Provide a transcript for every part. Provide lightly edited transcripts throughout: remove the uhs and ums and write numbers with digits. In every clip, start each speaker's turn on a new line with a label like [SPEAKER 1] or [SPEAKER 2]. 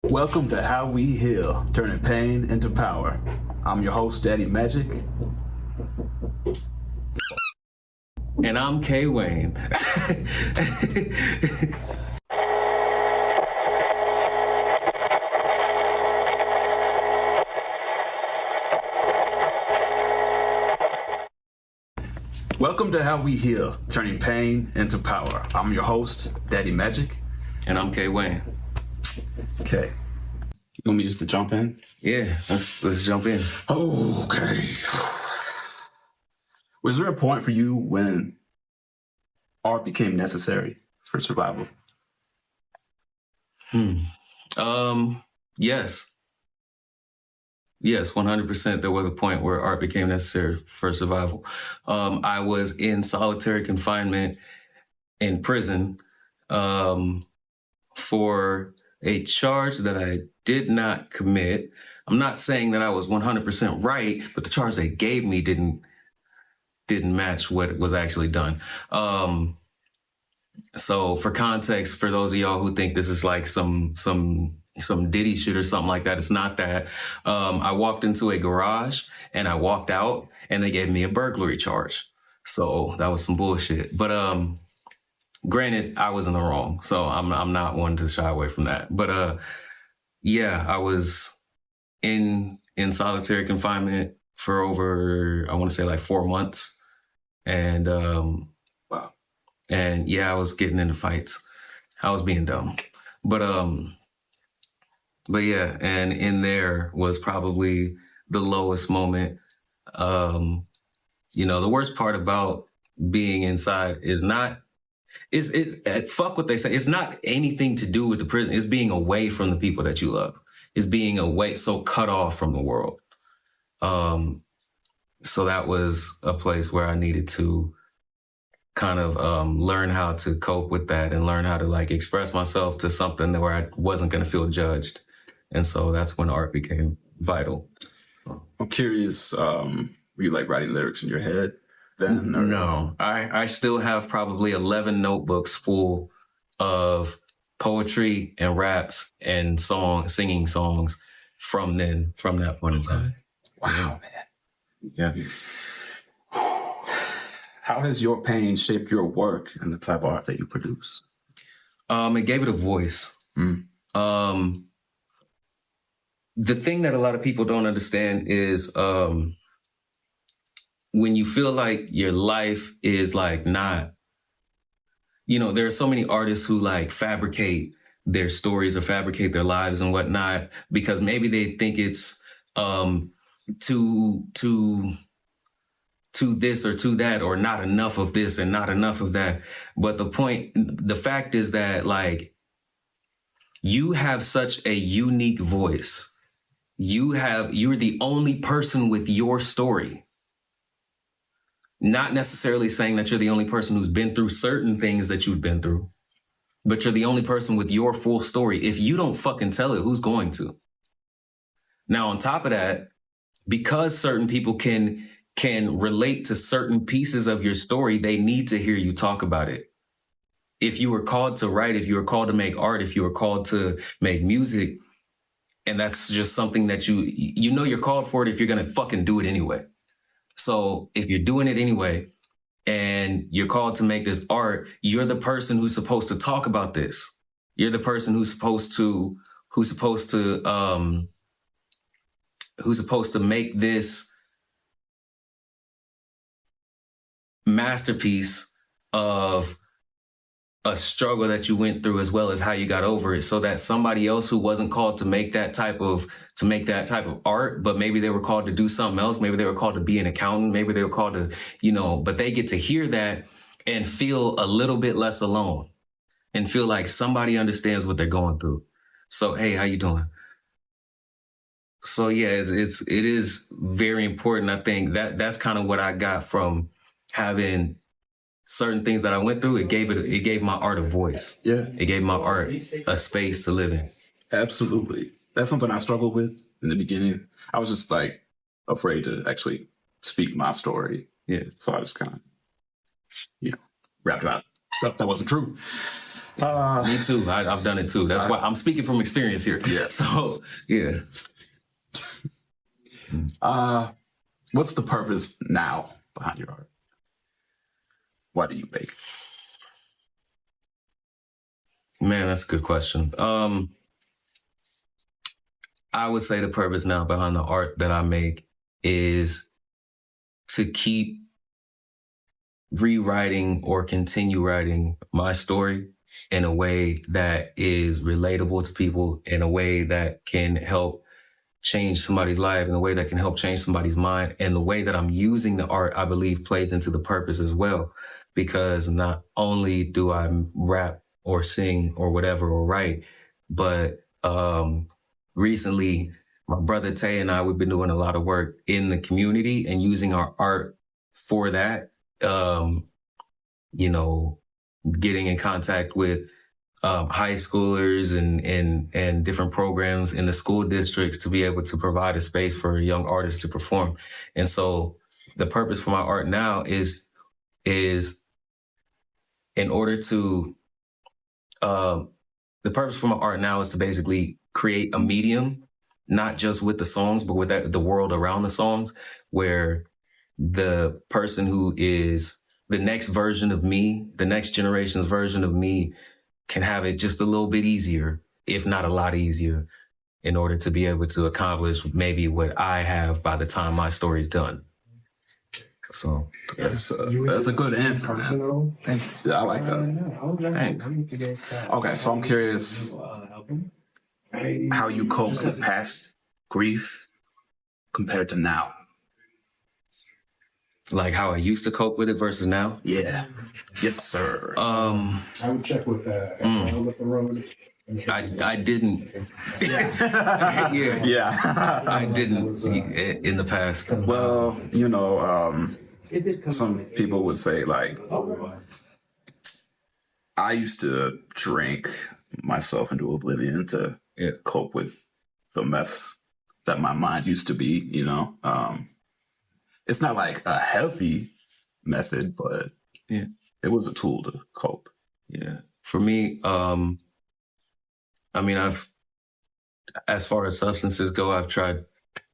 [SPEAKER 1] Welcome to How We Heal, turning pain into power. I'm your host, Daddy Magic.
[SPEAKER 2] And I'm K-Wain.
[SPEAKER 1] Welcome to How We Heal, turning pain into power. I'm your host, Daddy Magic.
[SPEAKER 2] And I'm K-Wain.
[SPEAKER 1] Okay. You want me just to jump in?
[SPEAKER 2] Yeah, let's jump in.
[SPEAKER 1] Oh, okay. Was there a point for you when art became necessary for survival?
[SPEAKER 2] Yes. Yes, 100%. There was a point where art became necessary for survival. I was in solitary confinement in prison for a charge that I did not commit. I'm not saying that I was 100% right, but the charge they gave me didn't match what was actually done. So for context, for those of y'all who think this is like some Diddy shit or something like that, it's not that. I walked into a garage and I walked out and they gave me a burglary charge. So that was some bullshit. But granted, I was in the wrong, so I'm not one to shy away from that. But yeah, I was in solitary confinement for over, I want to say like 4 months. And
[SPEAKER 1] Wow.
[SPEAKER 2] And yeah, I was getting into fights. I was being dumb. But yeah, and in there was probably the lowest moment. The worst part about being inside is not, fuck what they say. It's not anything to do with the prison. It's being away from the people that you love. It's being away, so cut off from the world. So that was a place where I needed to kind of learn how to cope with that and learn how to like express myself to something where I wasn't going to feel judged. And so that's when art became vital.
[SPEAKER 1] I'm curious, were you like writing lyrics in your head then? Or?
[SPEAKER 2] No, I still have probably 11 notebooks full of poetry and raps and singing songs from that point in time.
[SPEAKER 1] Wow, man.
[SPEAKER 2] Yeah.
[SPEAKER 1] How has your pain shaped your work and the type of art that you produce?
[SPEAKER 2] It gave it a voice. The thing that a lot of people don't understand is when you feel like your life is like not, there are so many artists who like fabricate their stories or fabricate their lives and whatnot, because maybe they think it's to this or to that, or not enough of this and not enough of that. But the fact is that like you have such a unique voice. You're the only person with your story. Not necessarily saying that you're the only person who's been through certain things that you've been through, but you're the only person with your full story. If you don't fucking tell it, who's going to? Now, on top of that, because certain people can relate to certain pieces of your story, they need to hear you talk about it. If you were called to write, if you were called to make art, if you were called to make music, and that's just something that you're called for it if you're going to fucking do it anyway. So if you're doing it anyway and you're called to make this art, you're the person who's supposed to talk about this. You're the person who's supposed to make this masterpiece of a struggle that you went through, as well as how you got over it, so that somebody else who wasn't called to make that type of art, but maybe they were called to do something else, maybe they were called to be an accountant, maybe they were called to, but they get to hear that and feel a little bit less alone and feel like somebody understands what they're going through. So, hey, how you doing? So yeah, it is very important. I think that's kind of what I got from having certain things that I went through. It gave my art a voice.
[SPEAKER 1] Yeah.
[SPEAKER 2] It gave my art a space to live in.
[SPEAKER 1] Absolutely. That's something I struggled with in the beginning. I was just like afraid to actually speak my story.
[SPEAKER 2] Yeah.
[SPEAKER 1] So I just kind of, wrapped about stuff that wasn't true.
[SPEAKER 2] Me too. I've done it too. That's why I'm speaking from experience here.
[SPEAKER 1] Yeah.
[SPEAKER 2] So, yeah.
[SPEAKER 1] What's the purpose now behind your art? Why do you make?
[SPEAKER 2] Man, that's a good question. I would say the purpose now behind the art that I make is to keep rewriting or continue writing my story in a way that is relatable to people, in a way that can help change somebody's life, in a way that can help change somebody's mind. And the way that I'm using the art, I believe, plays into the purpose as well, because not only do I rap or sing or whatever or write, but recently my brother Tay and I, we've been doing a lot of work in the community and using our art for that. You know, getting in contact with high schoolers and different programs in the school districts to be able to provide a space for young artists to perform. And so the purpose for my art now is in order to, the purpose for my art now is to basically create a medium, not just with the songs, but with the world around the songs, where the person who is the next version of me, the next generation's version of me, can have it just a little bit easier, if not a lot easier, in order to be able to accomplish maybe what I have by the time my story's done. So
[SPEAKER 1] that's a good answer, man. Yeah, I like that. Thanks. Okay, so I'm curious how you cope with past grief compared to now.
[SPEAKER 2] Like how I used to cope with it versus now?
[SPEAKER 1] Yeah. Yes, sir.
[SPEAKER 3] I would check with with the road.
[SPEAKER 2] I didn't.
[SPEAKER 1] Yeah.
[SPEAKER 2] I didn't in the past.
[SPEAKER 1] Well, you know, some people would say like, I used to drink myself into oblivion to cope with the mess that my mind used to be, you know. It's not like a healthy method, but it was a tool to cope.
[SPEAKER 2] Yeah. For me, I mean, as far as substances go, I've tried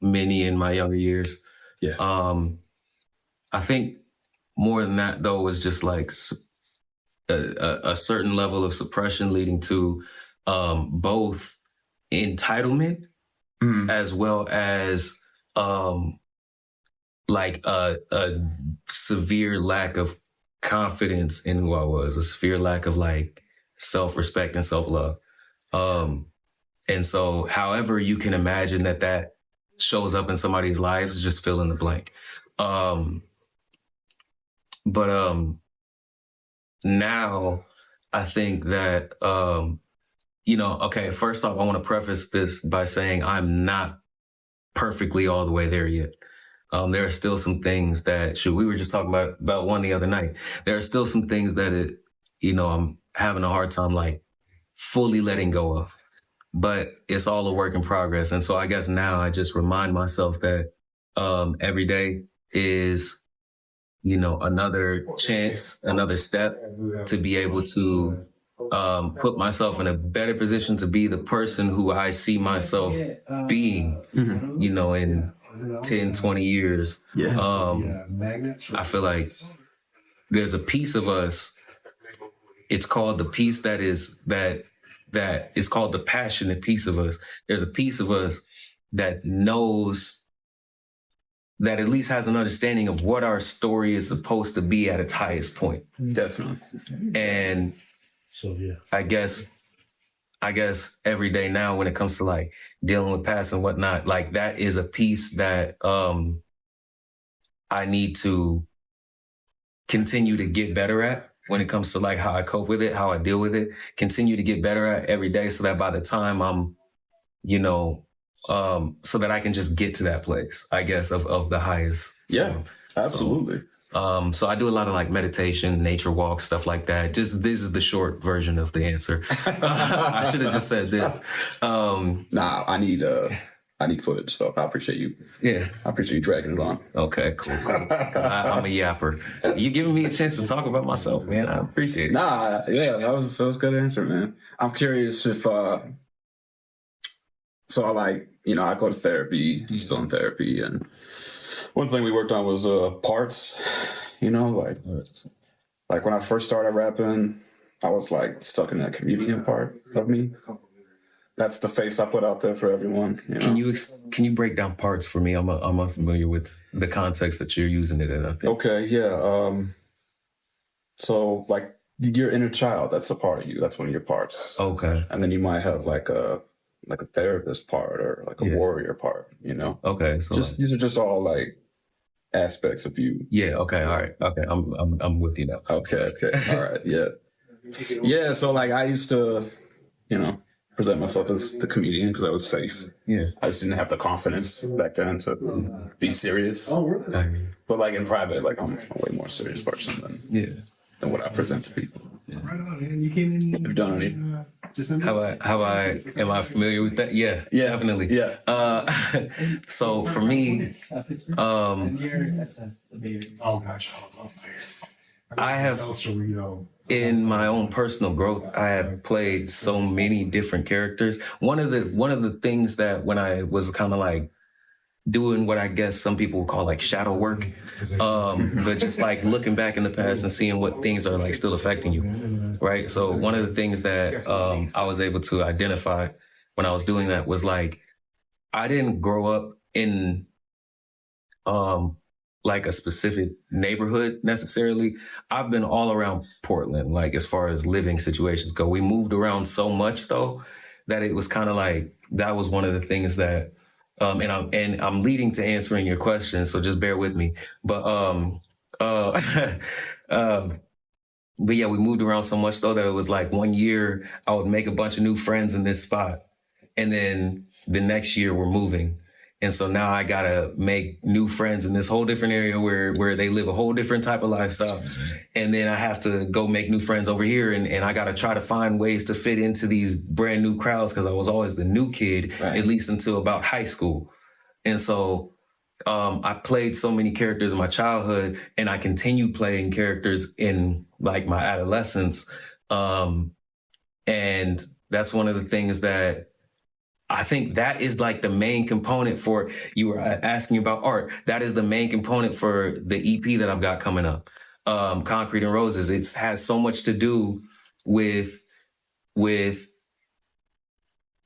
[SPEAKER 2] many in my younger years.
[SPEAKER 1] Yeah.
[SPEAKER 2] I think more than that, though, was just like a certain level of suppression leading to both entitlement as well as like a severe lack of confidence in who I was, a severe lack of like self-respect and self-love. And so however you can imagine that shows up in somebody's lives, just fill in the blank. But now I think that, you know, okay, first off, I want to preface this by saying I'm not perfectly all the way there yet. There are still some things that, we were just talking about one the other night. There are still some things that I'm having a hard time like fully letting go of, but it's all a work in progress. And so I guess now I just remind myself that every day is, you know, another chance, another step to be able to put myself in a better position to be the person who I see myself being, you know, in 10, 20 years. I feel like there's a piece of us. It's called the piece that is called the passionate piece of us. There's a piece of us that knows, that at least has an understanding of what our story is supposed to be at its highest point.
[SPEAKER 1] Definitely.
[SPEAKER 2] And so, I guess every day now when it comes to like dealing with past and whatnot, like that is a piece that I need to continue to get better at when it comes to like how I cope with it, how I deal with it, continue to get better at every day so that by the time I'm, you know, so that I can just get to that place, I guess, of the highest.
[SPEAKER 1] Yeah, absolutely.
[SPEAKER 2] So I do a lot of like meditation, nature walks, stuff like that. Just this is the short version of the answer. I should have just said this.
[SPEAKER 1] Nah, I need I need footage, so I appreciate you.
[SPEAKER 2] Yeah.
[SPEAKER 1] I appreciate you dragging it on.
[SPEAKER 2] Okay, cool. 'Cause I'm a yapper. You giving me a chance to talk about myself, man. I appreciate it.
[SPEAKER 1] Nah, yeah, that was a good answer, man. I'm curious if so I I go to therapy. I'm still in therapy, and one thing we worked on was parts. Like when I first started rapping, I was like stuck in that comedian part of me. That's the face I put out there for everyone.
[SPEAKER 2] Can you break down parts for me? I'm unfamiliar with the context that you're using it in, I think.
[SPEAKER 1] Okay, yeah. So like your inner child, that's a part of you. That's one of your parts.
[SPEAKER 2] Okay.
[SPEAKER 1] And then you might have like a therapist part or like a warrior part,
[SPEAKER 2] Okay. So
[SPEAKER 1] these are just all like aspects of you.
[SPEAKER 2] Yeah, okay, all right. Okay, I'm with you now.
[SPEAKER 1] Okay. All right, yeah. Yeah, so like I used to, present myself as the comedian because I was safe.
[SPEAKER 2] Yeah.
[SPEAKER 1] I just didn't have the confidence back then to be serious.
[SPEAKER 3] Oh, really?
[SPEAKER 1] But like in private, like I'm a way more serious person than what I present to people.
[SPEAKER 3] Yeah. Right on, man. You came in.
[SPEAKER 1] Have you done any?
[SPEAKER 2] Am I familiar with that? Yeah, definitely.
[SPEAKER 1] Yeah.
[SPEAKER 2] So for me,
[SPEAKER 3] Oh, gosh.
[SPEAKER 2] I have, in my own personal growth, I have played so many different characters. One of the things that when I was kind of like doing what I guess some people would call like shadow work, but just like looking back in the past and seeing what things are like still affecting you, right? So one of the things that I was able to identify when I was doing that was like, I didn't grow up in like a specific neighborhood necessarily. I've been all around Portland, like as far as living situations go. We moved around so much though, that it was kind of like, that was one of the things that, and I'm leading to answering your question, so just bear with me. But but yeah, we moved around so much though that it was like one year I would make a bunch of new friends in this spot, and then the next year we're moving. And so now I gotta make new friends in this whole different area where they live a whole different type of lifestyle. And then I have to go make new friends over here, and I gotta try to find ways to fit into these brand new crowds because I was always the new kid, at least until about high school. And so I played so many characters in my childhood, and I continued playing characters in like my adolescence. And that's one of the things that I think that is like the main component for, you were asking about art. That is the main component for the EP that I've got coming up. Concrete and Roses. It has so much to do with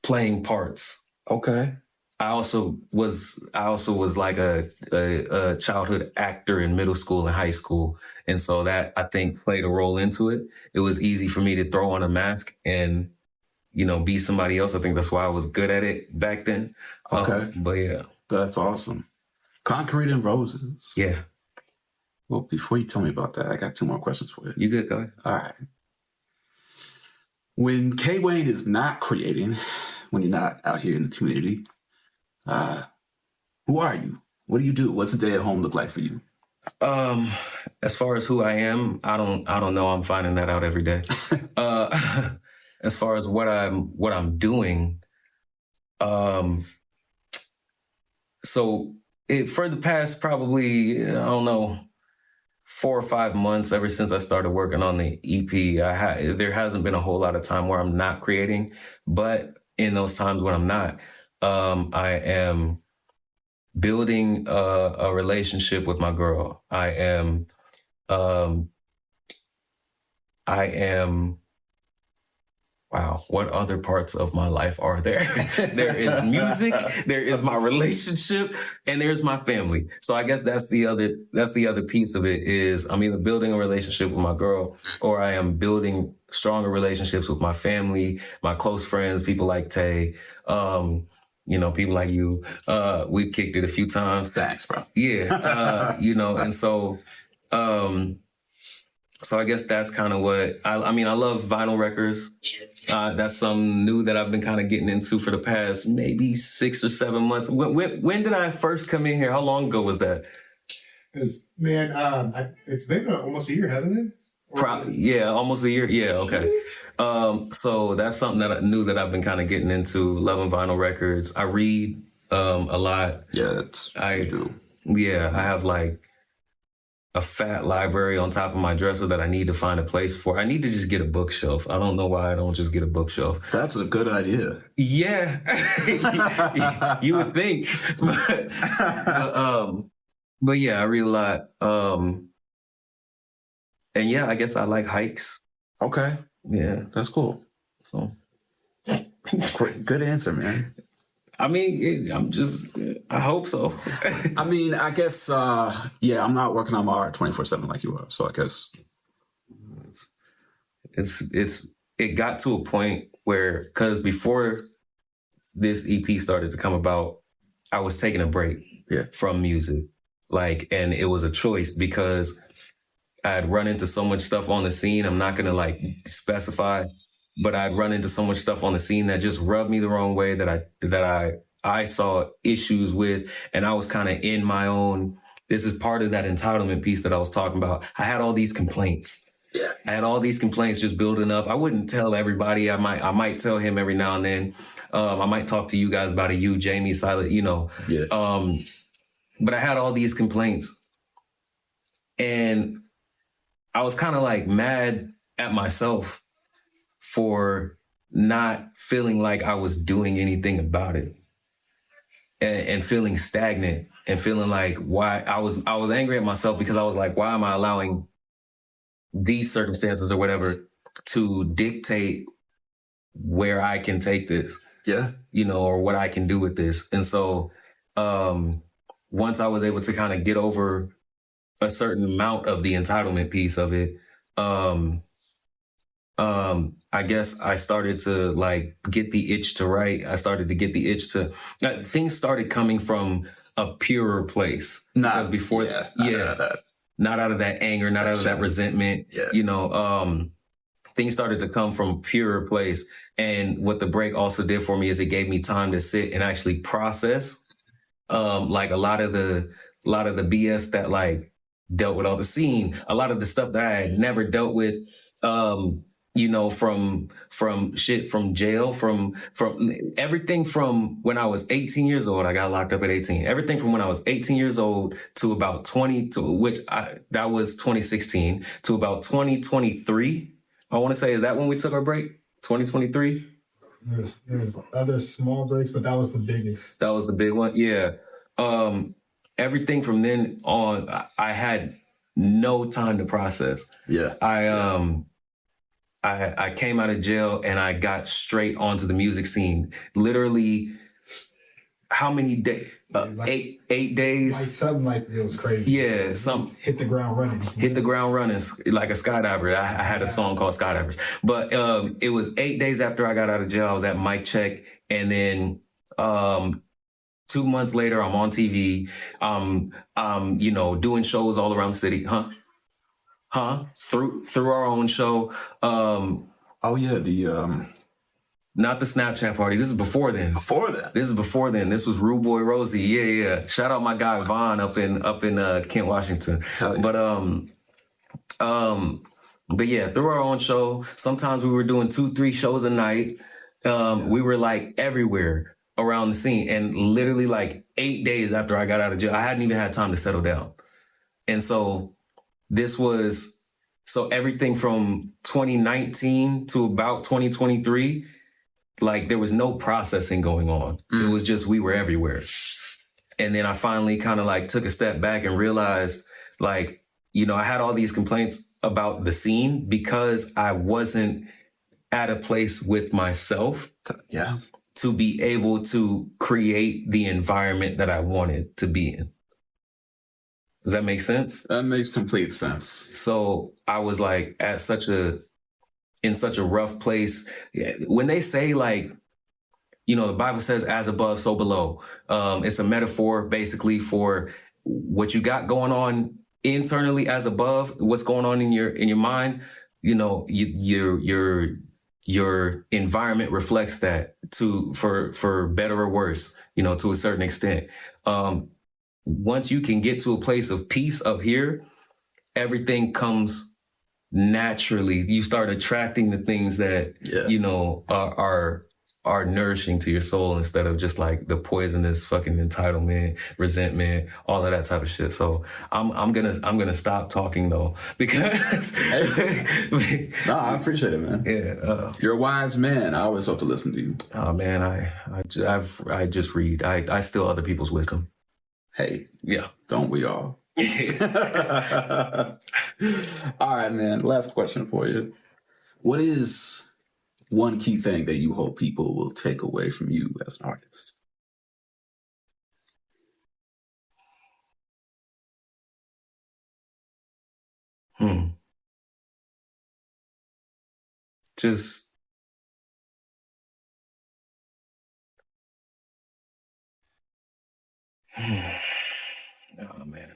[SPEAKER 2] playing parts.
[SPEAKER 1] Okay.
[SPEAKER 2] I also was like a childhood actor in middle school and high school. And so that I think played a role into it. It was easy for me to throw on a mask and be somebody else. I think that's why I was good at it back then.
[SPEAKER 1] Okay.
[SPEAKER 2] But yeah.
[SPEAKER 1] That's awesome. Concrete and Roses.
[SPEAKER 2] Yeah.
[SPEAKER 1] Well, before you tell me about that, I got 2 more questions for you.
[SPEAKER 2] You good? Go ahead.
[SPEAKER 1] All right. When K-Wain is not creating, when you're not out here in the community, who are you? What do you do? What's a day at home look like for you?
[SPEAKER 2] As far as who I am, I don't know. I'm finding that out every day. As far as what I'm doing, so for the past probably, I don't know, 4 or 5 months, ever since I started working on the EP, there hasn't been a whole lot of time where I'm not creating. But in those times when I'm not, I am building a relationship with my girl. I am wow, what other parts of my life are there? There is music, there is my relationship, and there's my family. So I guess that's the other piece of it, is I'm either building a relationship with my girl, or I am building stronger relationships with my family, my close friends, people like Tay, people like you. We've kicked it a few times.
[SPEAKER 1] Thanks, bro.
[SPEAKER 2] Yeah, and so I guess that's kind of what I love vinyl records. That's something new that I've been kind of getting into for the past maybe 6 or 7 months. When did I first come in here? How long ago was that?
[SPEAKER 3] It's been almost a year, hasn't it?
[SPEAKER 2] Yeah, almost a year. Yeah, okay. So that's something that I knew that I've been kind of getting into, loving vinyl records. I read a lot.
[SPEAKER 1] Yeah,
[SPEAKER 2] I
[SPEAKER 1] do.
[SPEAKER 2] Yeah, I have like a fat library on top of my dresser that I need to find a place for. I need to just get a bookshelf. I don't know why I don't just get a bookshelf.
[SPEAKER 1] That's a good idea.
[SPEAKER 2] Yeah, you would think, but yeah, I read a lot. And yeah, I guess I like hikes.
[SPEAKER 1] Okay,
[SPEAKER 2] Yeah,
[SPEAKER 1] that's cool.
[SPEAKER 2] so
[SPEAKER 1] Great, good answer, man.
[SPEAKER 2] I mean, I hope so.
[SPEAKER 1] I mean, I guess, yeah, I'm not working on my art 24/7 like you are. So I guess
[SPEAKER 2] it got to a point where, because before this EP started to come about, I was taking a break from music. Like, and it was a choice because I had run into so much stuff on the scene. I'm not going to like specify, but I'd run into so much stuff on the scene that just rubbed me the wrong way, that I saw issues with. And I was kind of in my own, this is part of that entitlement piece that I was talking about. I had all these complaints.
[SPEAKER 1] Yeah.
[SPEAKER 2] I had all these complaints just building up. I wouldn't tell everybody. I might tell him every now and then. I might talk to you guys about it. You, Jamie, Silent, you know.
[SPEAKER 1] Yeah.
[SPEAKER 2] But I had all these complaints. And I was kind of like mad at myself for not feeling like I was doing anything about it, and feeling stagnant, and feeling like why I was angry at myself because I was like, why am I allowing these circumstances or whatever to dictate where I can take this?
[SPEAKER 1] Yeah.
[SPEAKER 2] You know, or what I can do with this. And so once I was able to kind of get over a certain amount of the entitlement piece of it, I guess I started to like get the itch to write. I started to get the itch to, things started coming from a purer place. Because before, not out of that anger, not out of that resentment, you know, things started to come from a purer place. And what the break also did for me is it gave me time to sit and actually process, like a lot of the BS that like dealt with all the scene, a lot of the stuff that I had never dealt with, you know, from jail, from everything from when I was 18 years old. I got locked up at 18. Everything from when I was 18 years old to about 20, that was 2016, to about 2023. I want to say, is that when we took our break? 2023?
[SPEAKER 3] There's other small breaks, but that was the biggest.
[SPEAKER 2] That was the big one. Yeah. Everything from then on, I had no time to process.
[SPEAKER 1] Yeah.
[SPEAKER 2] I came out of jail and I got straight onto the music scene. Literally, how many days? 8 days.
[SPEAKER 3] Like something like it was crazy.
[SPEAKER 2] Yeah,
[SPEAKER 3] hit the ground running.
[SPEAKER 2] Hit the ground running like a skydiver. I had a song called Skydivers. But it was 8 days after I got out of jail. I was at Mic Check, and then 2 months later, I'm on TV. You know, doing shows all around the city. Through our own show.
[SPEAKER 1] Oh yeah,
[SPEAKER 2] not the Snapchat party. This is before then. This is before then. This was Rude Boy Rosie. Yeah. Shout out my guy Vaughn up in Kent, Washington. Yeah. But yeah, through our own show. Sometimes we were doing 2-3 shows a night. We were like everywhere around the scene. And literally like 8 days after I got out of jail, I hadn't even had time to settle down. And so everything from 2019 to about 2023, like there was no processing going on. It was just, we were everywhere. And then I finally kind of like took a step back and realized, like, you know, I had all these complaints about the scene because I wasn't at a place with myself to be able to create the environment that I wanted to be in. Does that make sense?
[SPEAKER 1] That makes complete sense.
[SPEAKER 2] So I was like in such a rough place. When they say like, you know, the Bible says as above, so below. It's a metaphor basically for what you got going on internally as above, what's going on in your mind. You know, your environment reflects that for better or worse, you know, to a certain extent. Once you can get to a place of peace up here, everything comes naturally. You start attracting the things that, you know, are are nourishing to your soul instead of just like the poisonous fucking entitlement, resentment, all of that type of shit. So I'm gonna stop talking though, because
[SPEAKER 1] No, I appreciate it, man.
[SPEAKER 2] yeah,
[SPEAKER 1] You're a wise man. I always hope to listen to you.
[SPEAKER 2] oh man, I just read. I steal other people's wisdom.
[SPEAKER 1] Hey,
[SPEAKER 2] Yeah.
[SPEAKER 1] don't we all? All right, man. Last question for you. What is one key thing that you hope people will take away from you as an artist?
[SPEAKER 2] Just oh man.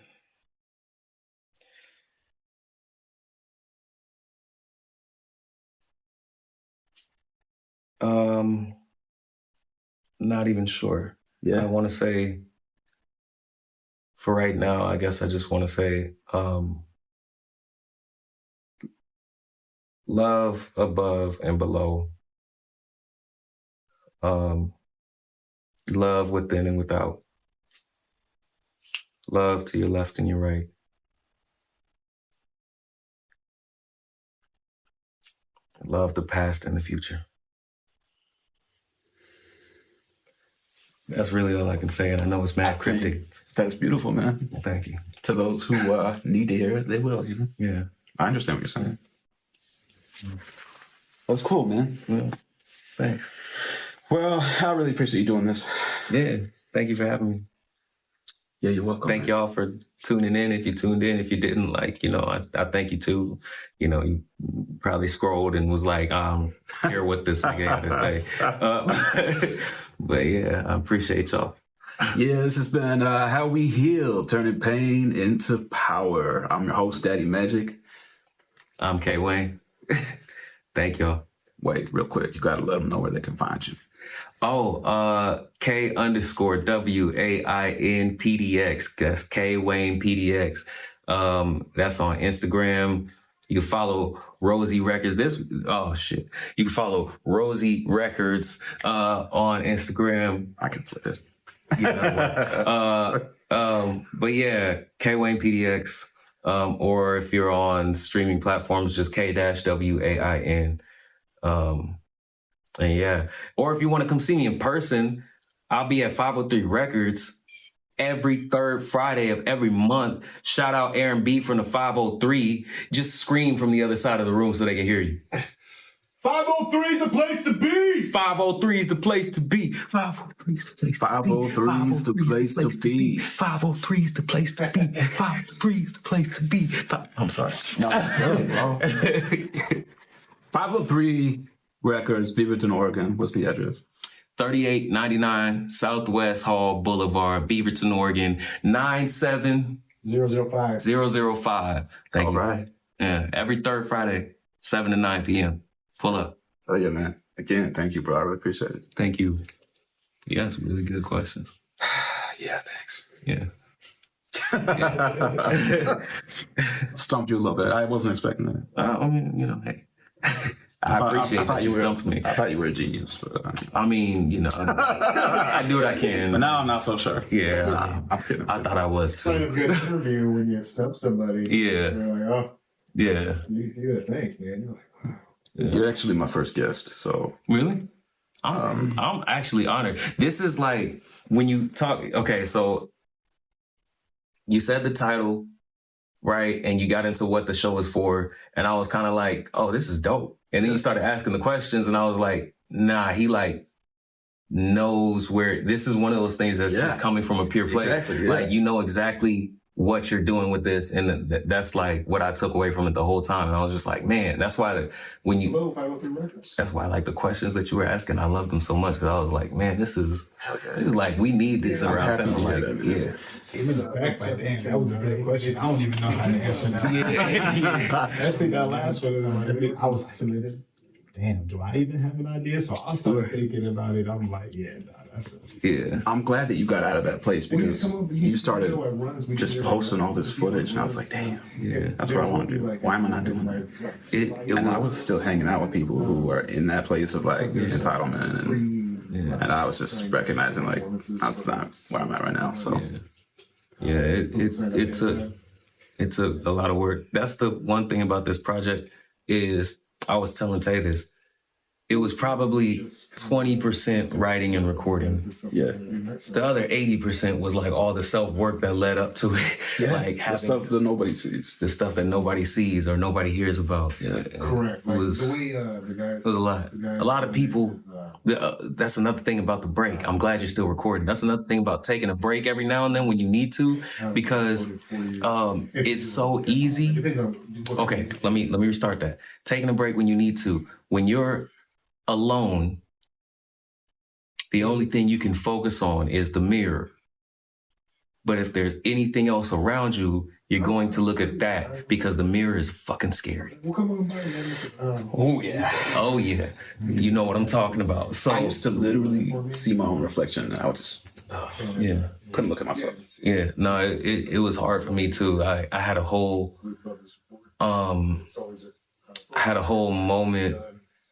[SPEAKER 2] Not even sure.
[SPEAKER 1] Yeah.
[SPEAKER 2] I want to say, for right now, I guess I just want to say, love above and below. Love within and without. Love to your left and your right. Love the past and the future. That's really all I can say, and I know it's mad cryptic.
[SPEAKER 1] That's beautiful, man.
[SPEAKER 2] Thank you.
[SPEAKER 1] To those who need to hear it, they will, you know?
[SPEAKER 2] Yeah.
[SPEAKER 1] I understand what you're saying. That's cool, man.
[SPEAKER 2] Yeah. Thanks.
[SPEAKER 1] Well, I really appreciate you doing this.
[SPEAKER 2] Yeah. Thank you for having me.
[SPEAKER 1] Yeah, you're welcome.
[SPEAKER 2] Thank y'all for tuning in. If you tuned in, if you didn't, like, you know, I thank you too. You know, you probably scrolled and was like, hear what this nigga had to say. But yeah, I appreciate y'all.
[SPEAKER 1] Yeah, this has been How We Heal, turning pain into power. I'm your host, Daddy Magic.
[SPEAKER 2] I'm K-Wain. Thank y'all.
[SPEAKER 1] Wait, real quick. You got to let them know where they can find you.
[SPEAKER 2] Oh, K_WAIN PDX. That's K-Wain PDX. That's on Instagram. You can follow Rosie Records. You can follow Rosie Records on Instagram.
[SPEAKER 1] I can flip it.
[SPEAKER 2] But yeah, K-Wain PDX. Or if you're on streaming platforms, just K-WAIN. And yeah, or if you want to come see me in person, I'll be at 503 Records every third Friday of every month. Shout out Aaron B from the 503. Just scream from the other side of the room so they can hear you.
[SPEAKER 3] 503 is the place to be.
[SPEAKER 2] 503 is the place to be. 503 is the place to be.
[SPEAKER 1] 503 is the place to be.
[SPEAKER 2] 503 is the place to be. 503 is the place to be. I'm sorry.
[SPEAKER 1] No, good, bro. 503 Records, Beaverton, Oregon. What's the address?
[SPEAKER 2] 3899 Southwest Hall Boulevard, Beaverton, Oregon, 97005. 005. Thank you.
[SPEAKER 1] All right.
[SPEAKER 2] Yeah, every third Friday, 7 to 9 p.m. Pull up.
[SPEAKER 1] Oh, yeah, man. Again, thank you, bro. I really appreciate it.
[SPEAKER 2] Thank you. Yeah, some really good questions.
[SPEAKER 1] Yeah, thanks.
[SPEAKER 2] Yeah.
[SPEAKER 1] Stumped you a little bit. I wasn't expecting that.
[SPEAKER 2] You know, hey. I appreciate that you stumped me.
[SPEAKER 1] I thought you were a genius. But,
[SPEAKER 2] I mean, you know, I do what I can.
[SPEAKER 1] But now I'm not so sure.
[SPEAKER 2] Yeah.
[SPEAKER 1] Nah, I'm kidding.
[SPEAKER 2] I thought I was
[SPEAKER 3] It's kind
[SPEAKER 2] too.
[SPEAKER 3] of a good interview when you stump somebody.
[SPEAKER 2] Yeah.
[SPEAKER 3] You're like, oh,
[SPEAKER 2] Yeah.
[SPEAKER 3] you gotta think, man. You're like, wow.
[SPEAKER 2] Yeah.
[SPEAKER 1] You're actually my first guest, so.
[SPEAKER 2] Really? I'm actually honored. This is like when you talk. Okay, so you said the title, right? And you got into what the show is for, and I was kind of like, "Oh, this is dope." And then you started asking the questions, and I was like, "Nah, he like knows where." This is one of those things that's just coming from a pure place.
[SPEAKER 1] Exactly, yeah.
[SPEAKER 2] Like you know exactly what you're doing with this, and that's like what I took away from it the whole time. And I was just like, man, that's why when you.
[SPEAKER 3] Hello, 503 Records.
[SPEAKER 2] That's why, like, the questions that you were asking, I loved them so much because I was like, man, this is like, we need this
[SPEAKER 1] I'm
[SPEAKER 2] around
[SPEAKER 1] happy
[SPEAKER 2] town.
[SPEAKER 1] to hear
[SPEAKER 2] Like,
[SPEAKER 1] that, man.
[SPEAKER 2] yeah.
[SPEAKER 3] Even the back like, damn, that was a good question. I don't even know how to answer that.
[SPEAKER 2] Yeah.
[SPEAKER 3] Actually, that last one, I was submitted. damn, do I even have an idea? So I started thinking about it. I'm like, yeah, nah,
[SPEAKER 2] Yeah.
[SPEAKER 1] I'm glad that you got out of that place because you started just posting all this footage, and I was like, damn, that's what I want to do. Why am I not doing that? And I was still hanging out with people who were in that place of like entitlement, and I was just recognizing like that's not where I'm at right now. So
[SPEAKER 2] it took a lot of work. That's the one thing about this project is I was telling Tay this. It was probably 20% writing and recording.
[SPEAKER 1] Yeah.
[SPEAKER 2] The other 80% was like all the self-work that led up to it.
[SPEAKER 1] Yeah.
[SPEAKER 2] Like
[SPEAKER 1] the stuff that nobody sees.
[SPEAKER 2] The stuff that nobody sees or nobody hears about.
[SPEAKER 1] Yeah.
[SPEAKER 3] Correct. Like
[SPEAKER 2] it was,
[SPEAKER 3] the way the guy.
[SPEAKER 2] It was a lot. A lot of people. That's another thing about the break. I'm glad you're still recording. That's another thing about taking a break every now and then when you need to, because it's so easy. Okay, let me restart that. Taking a break when you need to. When you're alone, the only thing you can focus on is the mirror. But if there's anything else around you, you're going to look at that because the mirror is fucking scary.
[SPEAKER 1] Oh yeah.
[SPEAKER 2] Oh yeah. You know what I'm talking about. So
[SPEAKER 1] I used to literally see my own reflection and I would just couldn't look at myself.
[SPEAKER 2] Yeah. No, it was hard for me too. I had a whole moment,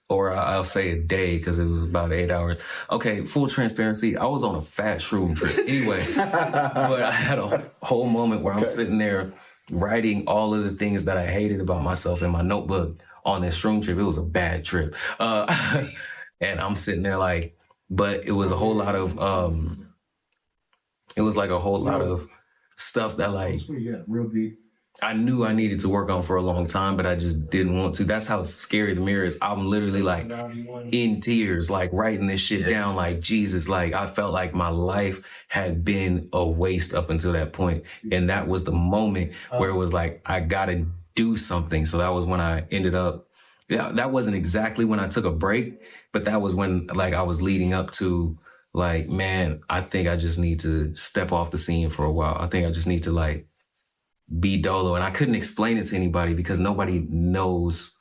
[SPEAKER 2] or I'll say a day because it was about 8 hours. Okay, full transparency, I was on a fat shroom trip anyway, but I had a whole moment where I'm sitting there writing all of the things that I hated about myself in my notebook on this shroom trip. It was a bad trip. And I'm sitting there like, but it was a whole lot of, it was like a whole lot of stuff that like,
[SPEAKER 3] real deep.
[SPEAKER 2] I knew I needed to work on for a long time, but I just didn't want to. That's how scary the mirror is. I'm literally like in tears, like writing this shit down, like Jesus, like I felt like my life had been a waste up until that point. And that was the moment where it was like, I gotta do something. So that was when I ended up, that wasn't exactly when I took a break, but that was when like I was leading up to like, man, I think I just need to step off the scene for a while. I think I just need to like, be dolo. And I couldn't explain it to anybody because nobody knows.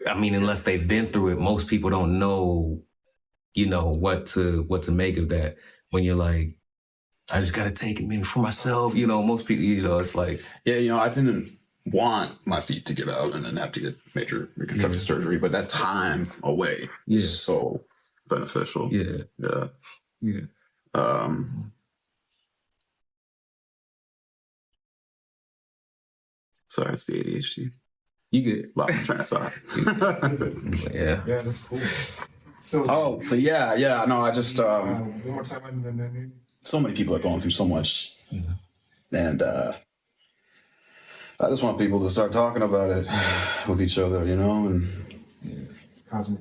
[SPEAKER 2] I mean, unless they've been through it, most people don't know, you know, what to make of that. When you're like, I just got to take it in for myself. You know, most people, you know, it's like.
[SPEAKER 1] Yeah, you know, I didn't want my feet to give out and then have to get major reconstructive surgery, but that time away is so beneficial.
[SPEAKER 2] Yeah.
[SPEAKER 1] Sorry, it's the ADHD.
[SPEAKER 2] You good?
[SPEAKER 1] Lost my train of thought.
[SPEAKER 2] Yeah,
[SPEAKER 3] that's cool. So,
[SPEAKER 1] but no, I just
[SPEAKER 3] one more time and then
[SPEAKER 1] so many people are going through so much, and I just want people to start talking about it with each other, you know, and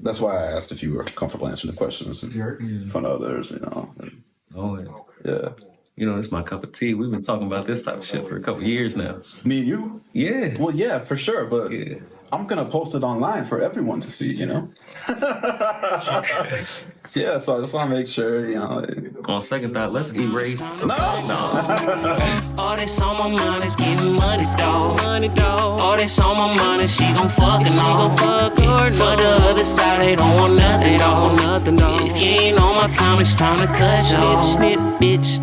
[SPEAKER 1] that's why I asked if you were comfortable answering the questions in front of others, you know. Yeah.
[SPEAKER 2] You know, it's my cup of tea. We've been talking about this type of shit for a couple of years now.
[SPEAKER 1] Me and you?
[SPEAKER 2] Yeah.
[SPEAKER 1] Well, yeah, for sure. But I'm going to post it online for everyone to see, you know? Yeah, so I just want to make sure, you know.
[SPEAKER 2] On second thought, let's erase.
[SPEAKER 1] No.
[SPEAKER 4] All that's on my mind is getting money, dog. All that's on my mind is she gon' fuck and all. For the other side, they don't want nothing, dog. If you ain't on my time, it's time to cut you. Snip, bitch.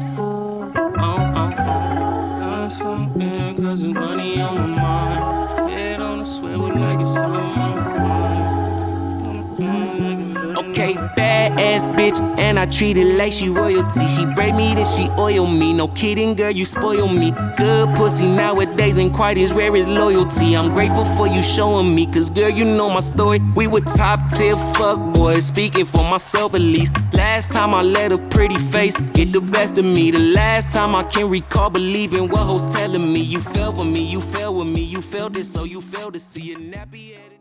[SPEAKER 4] Cause there's money on my mind. Head on the swivel like it's on my mind. Okay, badass bitch, and I treat it like she royalty. She braid me, then she oil me. No kidding, girl, you spoil me. Good pussy nowadays ain't quite as rare as loyalty. I'm grateful for you showing me, cause girl, you know my story. We were top tier fuck boys, speaking for myself at least. Last time I let a pretty face get the best of me. The last time I can recall believing what hoes telling me. You fell for me, you fell with me, you felt it, so you failed to see a nappy head.